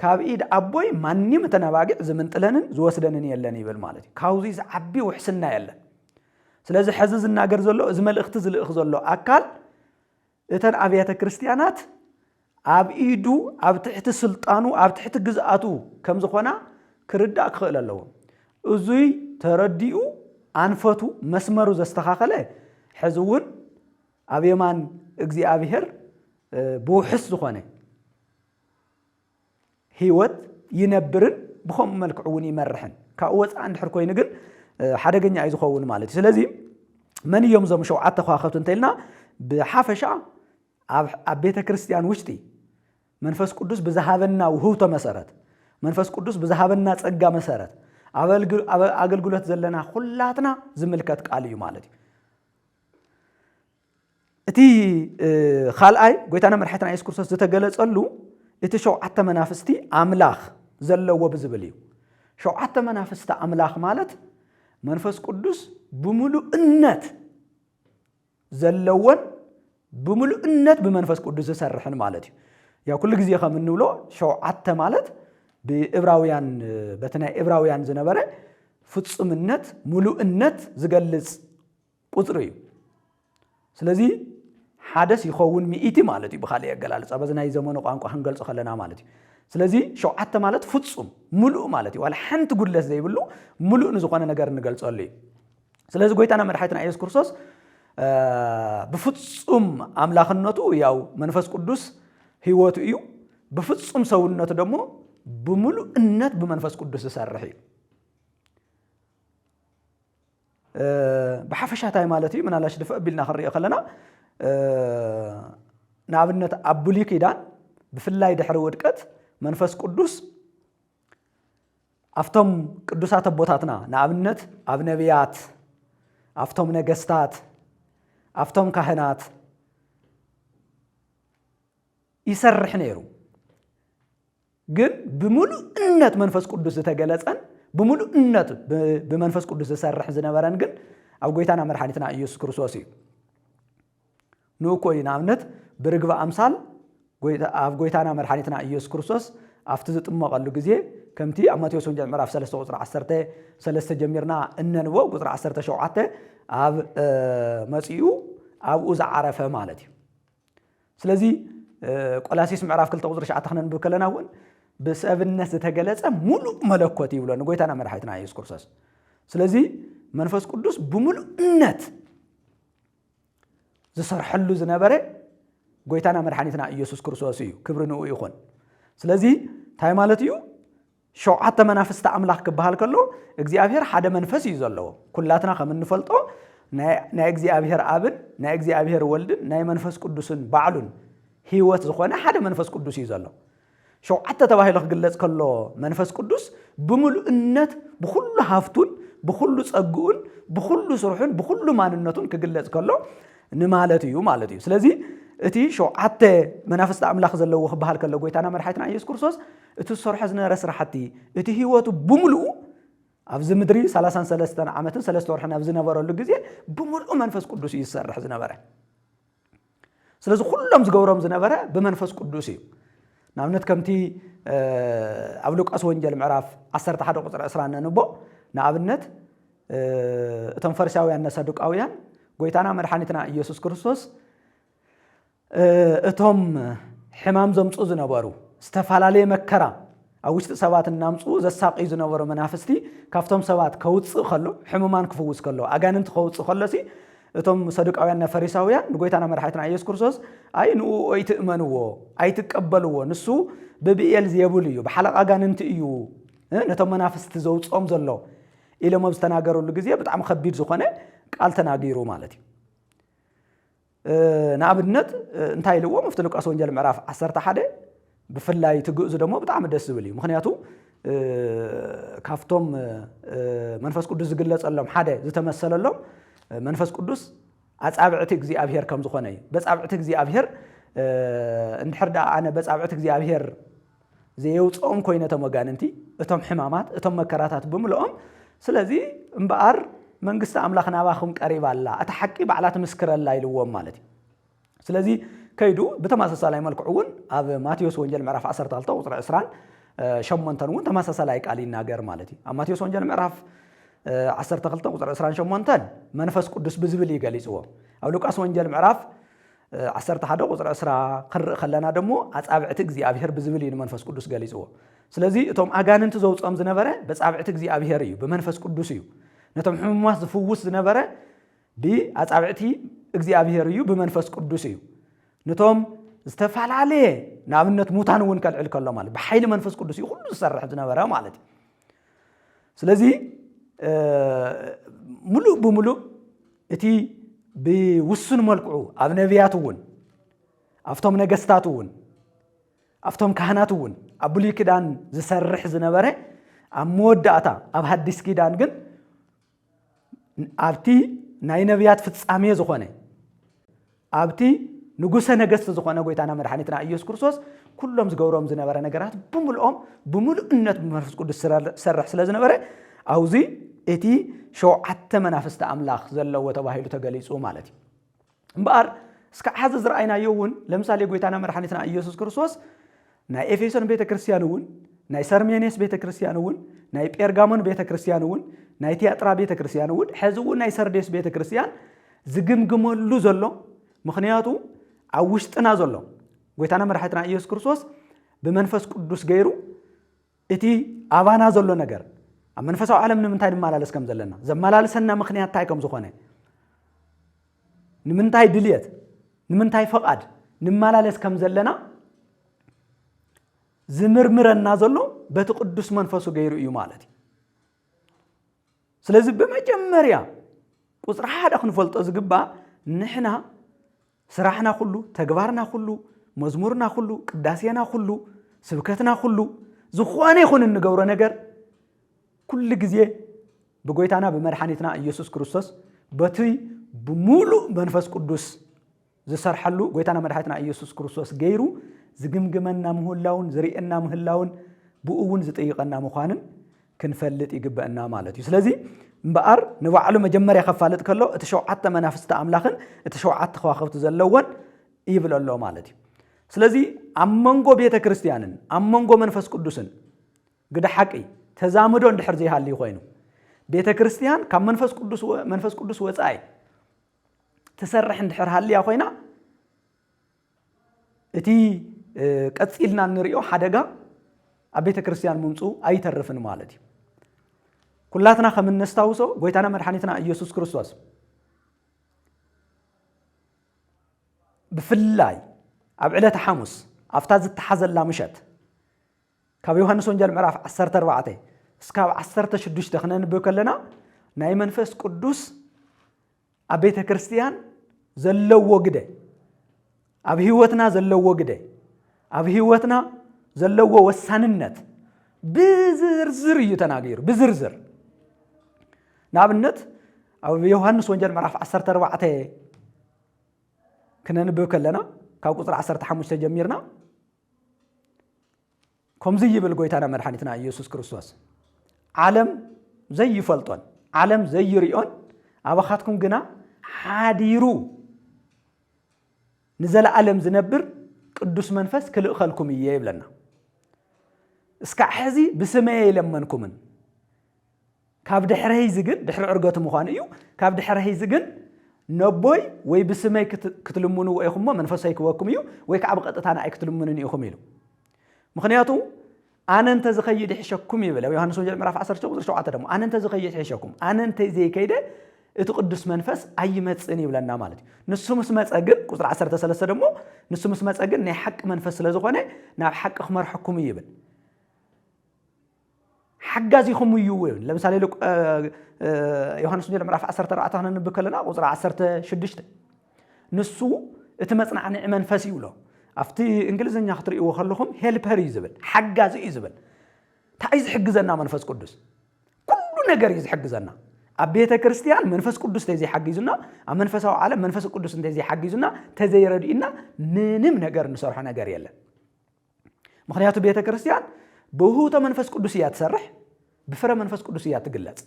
ካብኢድ አቦይ ማንንም ተነባግዕ ዝምን ጥለንን ዝወስደንን የለን ይብል ማለት ካውዚ ዝዓቢ ወሕስና የለን ስለዚህ ሕዝዝ እናገር ዘሎ እዚ መልእኽቲ ዝልእኽ ዘሎ አካል እተን አብያተ ክርስቲያናት አብኢዱ ኣብ ትሕቲ ስልጣኑ ኣብ ትሕቲ ግዝአቱ ከም ዝኾና ክርዳእ ክኽእል ኣለዎ እዙይ ተረዲኡ አንፈቱ መስመሩ ዘስተኻኸለ ሕዝውን ኣብ የማን እግዚአብሔር بوحس ዝኾነ ህይወት ይነብርን بخم መልክዑን ይመርሕን ካወጽ አንድ ሕር ኮይኑ ግን ሓደገኛ እዩ ዝኸውን ማለት ስለዚ መን እዮም ዞም ሸውዓተ ኸዋኽብት እንተልና ብሓፈሻ ኣብ ቤተ ክርስቲያን ውሽጢ መንፈስ ቅዱስ ብዝሃበና ውህብቶ መሰረት መንፈስ ቅዱስ ብዝሃበና ጸጋ መሰረት አገልግሎት ዘለና ሁላትና ዝምልከት ቃል እዩ ማለት እቲ ካልኣይ ጎይታና መድሓኒትና ኢየሱስ ክርስቶስ ዝተገለጸሉ እቲ ሸውዓተ መናፍስቲ ኣምላኽ ዘለዎ ብዝብል እዩ። ሸውዓተ መናፍስቲ ኣምላኽ ማለት መንፈስ ቅዱስ ብምሉእነት ዘለወን ብምሉእነት ብመንፈስ ቅዱስ ዝሰርሕን ማለት እዩ። ያው ኩሉ ግዜ ከም እንብሎ ሸውዓተ ማለት ብዕብራውያን በቲ ናይ ዕብራውያን ዝነበረ ፍጹምነት ሙሉእነት ዝገልጽ ቁጽሪ እዩ። ስለዚ ሓደስ ይኸውን ሚኢቲ ማለት እዩ ብኻልእ ኣገላልጻ በዚ ናይ ዘመኑ ቋንቋ ክንገልጾ ከለና ማለት እዩ። ስለዚ ሸውዓተ ማለት ፍጹም ሙሉእ ማለት እዩ። ዋላ ሓንቲ ጉድለት ዘይብሉ ሙሉእ ንዝኾነ ነገር እንገልጸሉ እዩ። ስለዚ ጎይታና መድሓኒትና ኢየሱስ ክርስቶስ ብፍጹም ኣምላኽነቱ ያው መንፈስ ቅዱስ ህይወቱ እዩ። ብፍጹም ሰውነቱ ደግሞ ብምሉእነት ብመንፈስ ቅዱስ ዝሰርሕ እዩ። ብሓፈሻታይ ማለት እዩ ምናልባሽ ድፍእ ኣቢልና ክንሪኦ ከለና ንኣብነት ኣብ ብሉይ ኪዳን ብፍላይ ድሕሪ ውድቀት መንፈስ ቅዱስ ኣብቶም ቅዱሳት ኣቦታትና ንኣብነት ኣብ ነቢያት፣ ኣብቶም ነገስታት፣ ኣብቶም ካህናት ይሰርሕ ነይሩ። ግን ብምሉእነት መንፈስ ቅዱስ ዝተገለጸን ብምሉእነት ብመንፈስ ቅዱስ ዝሰርሕ ዝነበረን ግን ኣብ ጎይታና መድሓኒትና ኢየሱስ ክርስቶስ እዩ። ንእኮ እዩ ንኣብነት ብርግቢ ኣምሳል ኣብ ጎይታና መድሓኒትና ኢየሱስ ክርስቶስ ኣብቲ ዝጥመቐሉ ግዜ ከምቲ ኣብ ማቴዎስ ወንጌል ምዕራፍ 3 ቁፅሪ 13 ጀሚርና እነንቦ ቁፅሪ 17 ኣብ መጺኡ ኣብኡ ዝዓረፈ ማለት እዩ። ስለዚ ቆላሲስ ምዕራፍ 2 ቁፅሪ 9 ክነንብብ ከለና እውን ብሰብነት ዝተገለጸ ሙሉእ መለኮት ይብሎ ንጎይታና መድሓኒትና ኢየሱስ ክርስቶስ። ስለዚ መንፈስ ቅዱስ ብምሉእነት ዝሰርሐሉ ዝነበረ ጎይታና መድሓኒትና ኢየሱስ ክርስቶስ እዩ። ክብሪ ንኡ ይኹን። ስለዚ እንታይ ማለት እዩ? ሸውዓተ መናፍስቲ ኣምላኽ ክበሃል ከሎ እግዚኣብሔር ሓደ መንፈስ እዩ ዘለዎ። ኩላትና ከም እንፈልጦ ናይ እግዚኣብሔር ኣብን ናይ እግዚኣብሔር ወልድን ናይ መንፈስ ቅዱስን ባዕሉን ህይወት ዝኾነ ሓደ መንፈስ ቅዱስ እዩ ዘሎ። ሸውዓተ ተባሂሉ ክግለጽ ከሎ መንፈስ ቅዱስ ብምሉእነት ብኩሉ ሃፍቱን ብኩሉ ጸጉኡን ብኩሉ ስርሑን ብኩሉ ማንነቱን ክግለጽ ከሎ ንማለት እዩ ማለት እዩ። ስለዚ እቲ ሸውዓተ መናፍስቲ ኣምላኽ ዘለዎ ክበሃል ከሎ ጎይታና መድሓኒትና ኢየሱስ ክርስቶስ እቲ ዝሰርሖ ዝነበረ ስራሕቲ እቲ ህይወቱ ብምሉእ ኣብዚ ምድሪ 33 ዓመትን 3 ወርሕን ኣብ ዝነበረሉ ግዜ ብምሉእ መንፈስ ቅዱስ እዩ ዝሰርሕ ዝነበረ። ስለዚ ኩሎም ዝገብሮም ዝነበረ ብመንፈስ ቅዱስ እዩ። ንኣብነት ከምቲ ኣብ ሉቃስ ወንጌል ምዕራፍ 11 ቁፅሪ 20 ነንቦ ንኣብነት እቶም ፈሪሳውያን ሰዱቃውያን ጎይታና መድሓኒትና ኢየሱስ ክርስቶስ እቶም ሕማም ዘምፁ ዝነበሩ ዝተፈላለየ መከራ ኣብ ውሽጢ ሰባት እናምፁ ዘሳቅዩ ዝነበሩ መናፍስቲ ካብቶም ሰባት ከውፅእ ከሎ ሕሙማን ክፍውስ ከሎ ኣጋንንቲ ከውፅእ ከሎሲ እቶም ሰዱቃውያን ፈሪሳውያን ንጎይታና መድሓኒትና ኢየሱስ ክርስቶስ ኣይ ንኡ ኣይትእመንዎ ኣይትቀበልዎ ንሱ ብብኤል ዝየብል እዩ ብሓለቃ ኣጋንንቲ እዩ ነቶም መናፍስቲ ዘውፅኦም ዘሎ ኢሎም ኣብ ዝተናገረሉ ግዜ ብጣዕሚ ከቢድ ዝኾነ ቃል ተናጊሩ ማለት እዩ። ንኣብነት እንታይ ኢልዎ መፍቲ ሉቃስ ወንጌል ምዕራፍ 11 ብፍላይ ትግእዙ ደግሞ ብጣዕሚ ደስ ዝብል እዩ። ምክንያቱ ካብቶም መንፈስ ቅዱስ ዝግለጸሎም ሓደ ዝተመሰለሎም መንፈስ ቅዱስ ኣጻብዕቲ እግዚኣብሔር ከም ዝኾነ እዩ። በጻብዕቲ እግዚኣብሔር እንድሕር ደኣ ኣነ በጻብዕቲ እግዚኣብሔር ዘየውፅኦም ኮይነቶም ኣጋንንቲ እቶም ሕማማት እቶም መከራታት ብምልኦም ስለዚ እምበኣር መንግስቲ ኣምላኽ ናባኹም ቀሪባ ኣላ እታ ሓቂ ባዕላ ትምስክረላ ኢልዎም ማለት እዩ። ስለዚ ከይዱ ብተመሳሳላይ መልክዑ እውን ኣብ ማቴዎስ ወንጌል ምዕራፍ 12 ቁፅሪ 28 እውን ተመሳሳላይ ቃል ይናገር ማለት እዩ። ኣብ ማቴዎስ ወንጌል ምዕራፍ 12 ቁፅሪ 28 መንፈስ ቅዱስ ብዝብል ይገሊጽዎ። ኣብ ሉቃስ ወንጌል ምዕራፍ 11 ቁፅሪ 20 ክንርኢ ከለና ደሞ ኣጻብዕቲ እግዚኣብሔር ብዝብል እዩ መንፈስ ቅዱስ ገሊጽዎ። ስለዚ እቶም ኣጋንንቲ ዘውፅኦም ዝነበረ በጻብዕቲ እግዚኣብሔር እዩ ብመንፈስ ቅዱስ እዩ። ነቶም ሕሙማት ዝፍውስ ዝነበረ ብኣጻብዕቲ እግዚኣብሔር እዩ ብመንፈስ ቅዱስ እዩ። ነቶም ዝተፈላለየ ንኣብነት ሙታን እውን ከልዕል ከሎ ማለት ብሓይሊ መንፈስ ቅዱስ እዩ ኩሉ ዝሰርሕ ዝነበረ ማለት እዩ። ስለዚ ሙሉእ ብምሉእ እቲ ብውሱን መልክዑ ኣብ ነቢያት እውን ኣብቶም ነገስታት እውን ኣብቶም ካህናት እውን ኣብ ብሉይ ኪዳን ዝሰርሕ ዝነበረ ኣብ መወዳእታ ኣብ ሓድስ ኪዳን ግን ኣብቲ ናይ ነቢያት ፍጻሜ ዝኾነ ኣብቲ ንጉሰ ነገስት ዝኾነ ጎይታና መድኃኒትና ኢየሱስ ክርስቶስ ኩሎም ዝገብሮም ዝነበረ ነገራት ብምልኦም ብምሉእነት ብመንፈስ ቅዱስ ሰርሕ ስለ ዝነበረ ኣውዚ እቲ ሸውዓተ መናፍስቲ ኣምላኽ ዘለዎ ተባሂሉ ተገሊጹ ማለት እዩ እምበኣር እስካብ ሕዚ ዝረኣይናዮ እውን ለምሳሌ ጎይታና መድኃኒትና ኢየሱስ ክርስቶስ ናይ ኤፌሶን ቤተክርስቲያን እውን ናይ ሰርሜኔስ ቤተክርስቲያን እውን ናይ ጴርጋሞን ቤተክርስቲያን እውን ናይ ቲያጥራ ቤተክርስቲያን እውን ሕዚ እውን ናይ ሰርዴስ ቤተክርስቲያን ዝግምግመሉ ዘሎ ምክንያቱ ኣብ ውሽጥና ዘሎ ጎይታና መድኃኒትና ኢየሱስ ክርስቶስ ብመንፈስ ቅዱስ ገይሩ እቲ ኣባና ዘሎ ነገር ኣብ መንፈሳዊ ዓለም ንምንታይ ድማላለስ ከም ዘለና ዘመላለሰና ምክንያት እንታይ ከም ዝኾነ ንምንታይ ድልየት ንምንታይ ፈቃድ ንመላለስ ከም ዘለና ዝምርምረና ዘሎ በቲ ቅዱስ መንፈሱ ገይሩ እዩ ማለት እዩ ስለዚህ በመጀመርያ ቁጽራ ሓደ ክንፈልጦ ዝግባእ ንሕና ስራሕና ኩሉ ተግባርና ኩሉ መዝሙርና ኩሉ ቅዳሴና ኩሉ ስብከትና ኩሉ ዝኾነ ይኹን እንገብሮ ነገር ኩሉ ግዜ ብጎይታና ብመድኃኒትና ኢየሱስ ክርስቶስ በቲ ብሙሉእ መንፈስ ቅዱስ ዝሰርሐሉ ጎይታና መድኃኒትና ኢየሱስ ክርስቶስ ገይሩ ዝግምግመና ምህላውን ዝሪእና ምህላውን ብኡውን ዝጠይቀና ምዃንን ክንፈልጥ ይግበአና ማለት እዩ ስለዚህ እምበኣር ንባዕሉ መጀመርያ ከፋልጥ ከሎ እቲ ሸውዓተ መናፍስቲ ኣምላኽን እቲ ሸውዓተ ከዋኽብቲ ዘለዎን ይብል ኣሎ ማለት እዩ ስለዚህ ኣብ መንጎ ቤተ ክርስቲያንን ኣብ መንጎ መንፈስ ቅዱስን ግደ ሓቂ ተዛምዶ እንድሕር ዘይሃልዩ ኮይኑ ቤተ ክርስቲያን ካብ መንፈስ ቅዱስ ወፃኢ ትሰርሕ እንድሕር ሃልያ ኮይና እቲ ቀፂልና ንሪኦ ሓደጋ ኣብ ቤተ ክርስቲያን ምምፁ ኣይተርፍን ማለት እዩ ኩላትና ከም እንስታውሶ ጎይታና መድኃኒትና ኢየሱስ ክርስቶስ ብፍላይ ኣብ ዕለተ ሐሙስ ኣፍታ ዝተሓዘላ ምሸት ካብ ዮሐንስ ወንጌል ምዕራፍ 14 እስካብ 16 ክነንብብ ከለና ናይ መንፈስ ቅዱስ ኣብ ቤተ ክርስቲያን ዘለዎ ግደ ኣብ ህይወትና ዘለዎ ግደ ኣብ ህይወትና ዘለዎ ወሳንነት ብዝርዝር እዩ ተናጊሩ ብዝርዝር ንኣብነት ኣብ ዮሐንስ ወንጌል ምዕራፍ 14 ክነንብብ ከለና ካብ ቁጽሪ 15 ጀሚርና ከምዚ ይብል ጎይታና መድኃኒትና ኢየሱስ ክርስቶስ ዓለም ዘይፈልጦን ዓለም ዘይሪኦን ኣባኻትኩም ግና ሓዲሩ ንዘለዓለም ዝነብር ቅዱስ መንፈስ ክልእኸልኩም እየ ይብለና እስካዕ ሕዚ ብስመየ ይለመንኩምን ካብ ድሕረይ ዝግን ድሕሪ ዕርገቱ ምዃኑ እዩ ካብ ድሕረይ ዝግን ነቦይ ወይ ብስመይ ክትልምኑ ኢኹም መንፈሳይ ክወኩም እዩ ወይ ከዓ ብቐጥታ ንኣይ ክትልምኑን ኢኹም ኢሉ ምክንያቱ ኣነ እንተ ዝኸይድ ይሕሸኩም ይብል ዮሐንስ ወንጌል ምዕራፍ 17 ደግሞ ኣነ እንተ ዝኸይድ ይሕሸኩም ኣነ እንተ ዘይከይደ እቲ ቅዱስ መንፈስ ኣይመጽን ይብለና ማለት እዩ ንሱ ምስ መጸ ግን ቁጽሪ 13 ደግሞ ንሱ ምስ መጸ ግን ናይ ሓቂ መንፈስ ስለ ዝኾነ ናብ ሓቂ ክመርሐኩም ይብል ሓጋዚኹም እዩ ይብል ለምሳሌ ዮሐንስ ወንጌል ምዕራፍ 14 ክነንብብ ከለና ቁጽሪ 16 ንሱ እቲ መጽናዕኒ መንፈስ ይብሎ ኣብቲ እንግሊዝኛ ክትሪእዎ ከለኹም ሄልፐር እዩ ዝብል ሓጋዚ እዩ ዝብል እንታይ ዝሕግዘና መንፈስ ቅዱስ ኩሉ ነገር እዩ ዝሕግዘና ኣብ ቤተ ክርስቲያን መንፈስ ቅዱስ ተዘይሓጊዙና ኣብ መንፈሳዊ ዓለም መንፈስ ቅዱስ ተዘይሓጊዙና ተዘይረድኡና ምንም ነገር እንሰርሖ ነገር የለን ምክንያቱ ቤተ ክርስቲያን ብውህብቶ መንፈስ ቅዱስ እያ ትሰርሕ ብፍረ መንፈስ ቅዱስ እያ ትግለጽ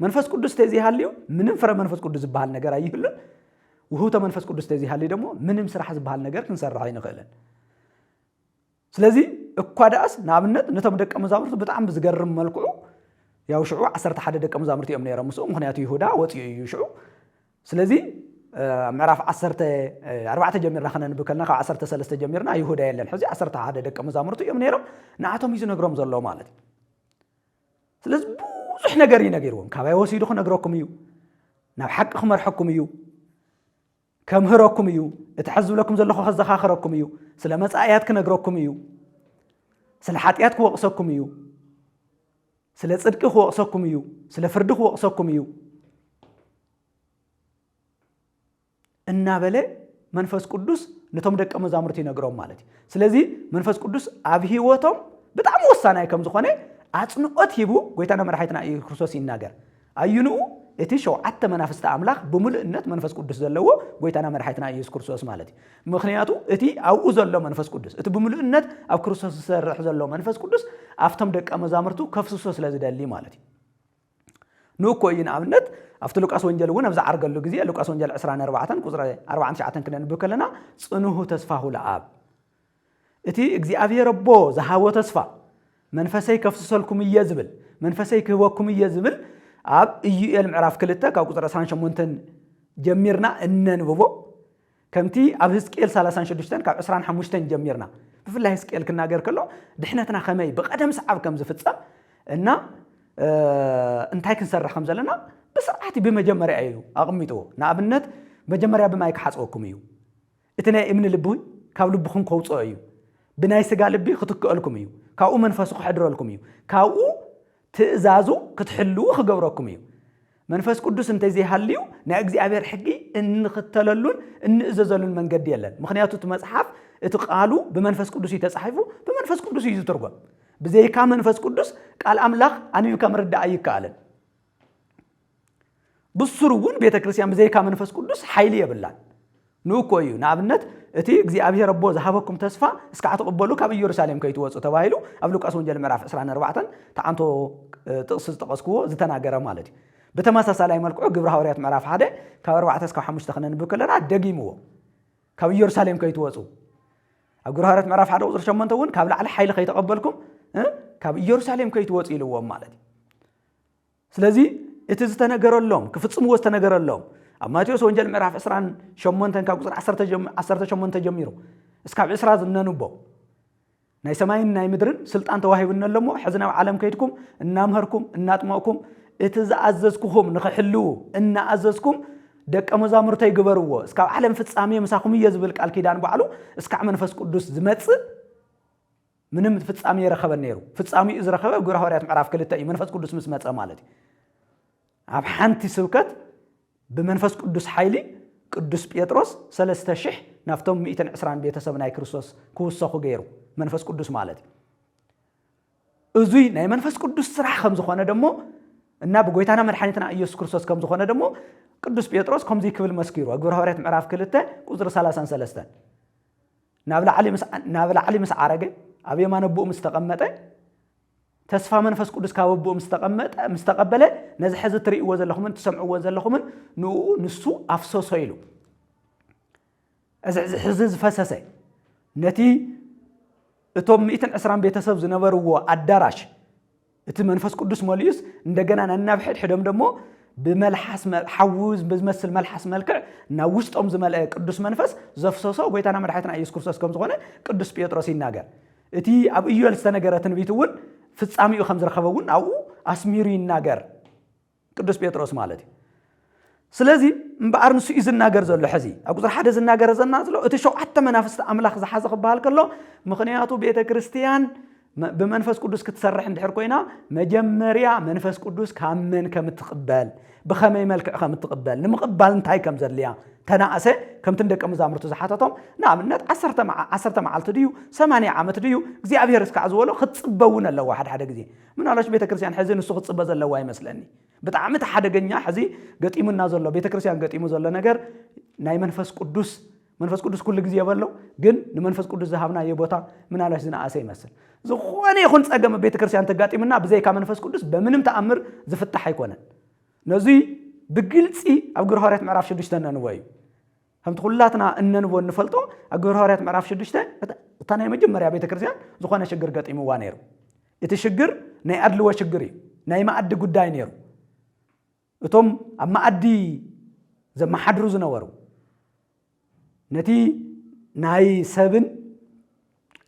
መንፈስ ቅዱስ ተዘይሃልዩ ምንም ፍረ መንፈስ ቅዱስ ዝበሃል ነገር ኣይህሉን ውህብቶ መንፈስ ቅዱስ ተዘይሃልዩ ደግሞ ምንም ስራሕ ዝበሃል ነገር ክንሰርሕ ኣይንኽእልን ስለዚ እኳ ዳኣስ ንኣብነት ነቶም ደቀ መዛሙርቱ ብጣዕሚ ብዝገርም መልክዑ ያው ሽዑ 11 ደቀ መዛሙርቱ እዮም ነይሮም ምስኡ ምክንያቱ ይሁዳ ወፂኡ እዩ ሽዑ ስለዚ ምዕራፍ 14 ጀሚርና ክነንብብ ከለና ካብ 13 ጀሚርና ይሁዳ የለን ሕዚ 11 ደቀ መዛሙርቱ እዮም ነይሮም ንኣቶም እዩ ዝነግሮም ዘሎ ማለት እዩ ስለዚ ብዙሕ ነገር ይነገርዎም ካባይ ወሲዱ ክነግረኩም እዩ ናብ ሓቂ ክመርሐኩም እዩ ከምህረኩም እዩ እቲ ሕዝብለኩም ዘለኹ ከዘኻኽረኩም እዩ ስለ መጻእያት ክነግረኩም እዩ ስለ ሓጢአት ክወቕሰኩም እዩ ስለ ጽድቂ ክወቕሰኩም እዩ ስለ ፍርዲ ክወቕሰኩም እዩ እናበለ መንፈስ ቅዱስ ነቶም ደቀ መዛሙርቱ ይነግሮም ማለት እዩ ስለዚ መንፈስ ቅዱስ ኣብ ህይወቶም ብጣዕሚ ወሳናይ ከም ዝኾነ ኣጽንዖት ሂቡ ጎይታና መድኃኒትና ኢየሱስ ክርስቶስ ይናገር ኣይንኡ إتي شوعت منافست أملاخ بملئنات منفس قدس زلوا قويتنا مرحيتنا يسوع كريستوس مالتي مخنياتو إتي أو أزلوا منفس قدس إتي بملئنات أو كريستوس سرح زلوا منفس قدس أفتم دك أمزامرتو كفسوس لازد اللي مالتي نوكوين أمنت أفتو لوكاس وانجل ونبز عرقل لوكزي لوكاس وانجل 24 كوزر 4 ساعات كنا نبكلنا صنوه تسفاه لعاب إتي إجزي ربو زهاو تسفا منفسي كفسوسلكم يزبل منفسي كهوكم يزبل أب إيال معرف كلتا كاو كوزر 28 جميرنا إنن بوبو كمتي أب هسكيل 36 كاو 25 جميرنا في الله هسكيل كنا غير كله دحنتنا خمي بقدم صعب كم زفتصا إن انتاي كنسرح خمسه لنا بسرعتي بمجمريا ايو اقميتو نابنت مجمريا بما يكحصوكم ايو اتنا ابن لبوي كاو لبخون كوصو ايو بناي سغا لبي ختكلكم ايو كاو منفسو خدرلكم ايو كاو تزازو كتحلو خغبركم ايو منفس قدوس انت زي حليو نا اغزيابير حقي ان ختللون ان اززلون منقد يلن مخنياتو تمصحف اتقالو بمنفس قدوس يتصحفو بمنفس قدوس يزترغو بزي كان منفس قدوس قال املاح انيو كمردا ايكالن بسرون بيت كريستيان بزي كان منفس قدوس حيل يبلال نوكويو نابنت اتي እግዚአብሔር ربو زهبكم تسفا اسكا تقبلوا كاب يروسالم كيتوصو تبايلو اب لوقاس ወንጌል ምዕራፍ 24 ታንቶ ጥቅስ ተቀስኩዎ ዝተናገረ ማለት በተመሳሳይ መልኩ ግብረ ሐዋርያት ምዕራፍ 1 ካብ 4 እስከ 5 ተخنن በከለና ደጊምዎ ካብ ኢየሩሳሌም ከይትወጹ ኣብ ግብረ ሐዋርያት ምዕራፍ 1 ቁጥር 8 ውን ካብ ላዕለ ኃይል ከይተቀበልኩም ካብ ኢየሩሳሌም ከይትወጹ ይልዎም ማለት ስለዚ እቲ ዝተነገረሎም ክፍጽምዎ ዝተነገረሎም ኣብ ማቴዎስ ወንጌል ምዕራፍ 28 ካብ ቁጥር 18 ጀሚሩ እስካብ 20 ዝነንቦ ናይ ሰማይን ናይ ምድርን ስልጣን ተዋሂብነሎሞ ሕዝናው ዓለም ከይድኩም እናምሃርኩም እናጥመቁም እቲ ዝኣዘዝኩኹም ንኽሕልው እናኣዘዝኩም ደቀ መዛሙርተይ ግበርዎ እስካብ ዓለም ፍጻሜ መሳኹም ይዝብል ቃል ኪዳን ባዕሉ እስካብ መንፈስ ቅዱስ ዝመጽእ ምንም ፍጻሜ ይረኸበ ነይሩ ፍጻሜ ዝረኸበ ግብረ ሐዋርያት ምዕራፍ 2 መንፈስ ቅዱስ ምስ መጸ ማለት ኣብ ሓንቲ ስብከት بمنفس قدوس حيلي قدوس بيتروس 3000 نافتم 120 بيتسب ناي كريستوس كوسخو غيرو منفس قدوس مالتي ازوي ناي منفس قدوس صراحه خمس خونه دمو እና በጎይታና መድኃኒትና ኢየሱስ ክርስቶስ ከም ዝኾነ ደሞ ቅዱስ ጴጥሮስ ከምዚ ክብል መስኪሩ ግብረ ሐዋርያት ምዕራፍ 2 ቁጥር 33 ናብላዓሊ ምስ ዓረገ ኣብ የማነ ቦኡ ምስ ተቀመጠ ተስፋ መንፈስ ቅዱስ ካብቦ ምስተቀበለ ነዚ ሕዚ ትሪእዎ ዘለኹም ትሰምዕዎ ዘለኹም ንሱ አፍሶሶ ኢሉ እዚ ሕዚ ዝፈሰሰ ነቲ እቶም 120 ቤተሰብ ዝነበርዎ አዳራሽ እቲ መንፈስ ቅዱስ ሞሊዩስ እንደገና ናናብሕድ ሕዶም ደሞ بملحس حوز بزمثل ملحس ملكع ناوشتهم زملاء قدوس منفس زفصصو ጎይታና መድኃኒትና ኢየሱስ ክርስቶስ ከም ዝኾነ ቅዱስ ጴጥሮስ ይናገር እቲ ኣብ ኢዮኤል ዝተነገረ ትንቢትውን ፍጻሜኡ ከም ዝረኸበውን አው አስሚሩ ይናገር ቅዱስ ጴጥሮስ ማለት ስለዚ እምበኣር ንሱ ይዝናገር ዘሎ ሕዚ ኣብ ቁጥር 1 ዝናገር ዘናዝሎ እቲ ሸውዓተ መናፍስት ኣምላኽ ዝሓዘ ክበሃል ከሎ ምኽንያቱ ቤተ ክርስቲያን بمنفس قدوس كتسرح اندحر كوينا مجمريا منفس قدوس كامن كمتقبل بخمي ملك كمتقبل نمقبل انتهي كم زليا تناأسه كم تندك مزامرتو زحاتهم نعم النت 10 معلت ديو 8 عامت ديو እግዚአብሔር እስከ አዝወሎ خصبون الله واحد حدا غزي من علاش ቤተ ክርስቲያን حزن እሱ خصبه ዘለው አይመስለኒ በጣም ተሐደገኛ حزي ገጢሙና ዘሎ ቤተ ክርስቲያን ገጢሙ ዘሎ ነገር ናይ መንፈስ ቅዱስ ኩሉ ጊዜ ያበለው ግን ንመንፈስ ቅዱስ ዘሃብና የቦታ ምን አላሽ ዝናአሰ ይመስል ዝኾነ ይኹን ጸገም ቤተ ክርስቲያን ተጋጢምና በዘይካ መንፈስ ቅዱስ በምንም ተአምር ዝፍታህ አይኮነን ነዚ በግልጽ ኣብ ግብረ ሐዋርያት ምዕራፍ 6 ነንወይ ከምት ሁላትና እንንቦ እንፈልጦ ኣብ ግብረ ሐዋርያት ምዕራፍ 6 ታናይ መጀመሪያ ቤተ ክርስቲያን ዝኾነ ችግር ገጢምዋ ነይሩ እቲ ችግር ናይ አድልዎ ችግር ናይ ማዕድ ጉዳይ ነይሩ እቶም ኣብ ማዕዲ ዘመሓድሩ ዝነበሩ ነቲ ናይ ሰብን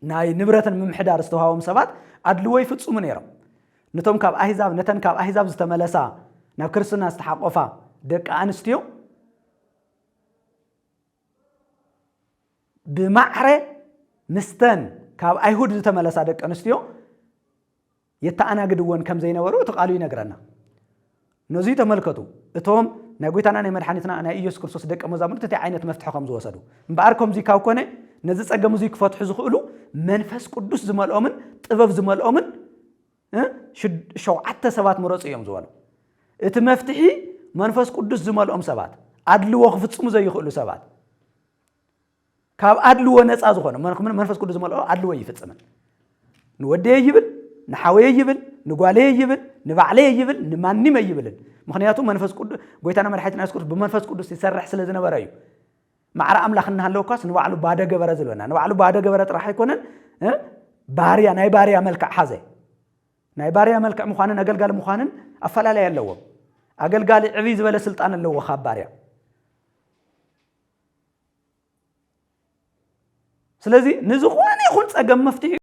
ናይ ንብረትን ምምሕዳር ዝተዋሃቦም ሰባት አድልዎ ይፍጽሙ ነይሮም ነቶም ካብ አሕዛብ ዝተመለሳ ናብ ክርስትና ዝተሓቆፋ ደቂ አንስትዮ ብማዕረ ምስተን ካብ አይሁድ ዝተመለሳ ደቂ አንስትዮ የተአናግድወን ከም ዘይነበሩ ተቃሉ ይነግረና ነዚ ተመልከቱ እቶም ናይ ጎይታና ናይ መድኃኒትና ናይ ኢየሱስ ክርስቶስ ደቀ መዛሙርት እቲ ዓይነት መፍትሕ ከም ዝወሰዱ እምበኣር ከምዚ ካብ ኮነ ነዚ ጸገም እዚ ክፈትሑ ዝኽእሉ መንፈስ ቅዱስ ዝመልኦምን ጥበብ ዝመልኦምን ሸውዓተ ሰባት መረጹ እዮም ዝበሉ እቲ መፍትሒ መንፈስ ቅዱስ ዝመልኦም ሰባት አድልዎ ክፍጽሙ ዘይኽእሉ ሰባት ካብ አድልዎ ነፃ ዝኾነ መንፈስ ቅዱስ ዝመልኦ አድልዎ ይፍጽምን ንወደየ ይብል ንሓወየ ይብል ንጓለየ ይብል ንባዕለየ ይብል ንማንም ይብልን ምክንያቱ መንፈስ ቅዱስ ጎይታና መድኃኒትና ኢየሱስ ክርስቶስ በመንፈስ ቅዱስ ይሰርሕ ስለ ዝነበረ እዩ ማዕረ አምላኽ እናሃለውካስ ንባዕሉ ባደ ገበረ ዝለና ንባዕሉ ባደ ገበረ ጥራሕ አይኮነን ባርያ ናይ ባርያ መልክዕ ሓዘ ናይ ባርያ መልክዕ ምዃንን አገልጋሊ ምዃንን አፈላላይ ኣለዎ አገልጋሊ ዕብይ ዝበለ ስልጣን ኣለዎ ካብ ባርያ ስለዚህ ንዝኾነ ይኹን ፀገም መፍትሒ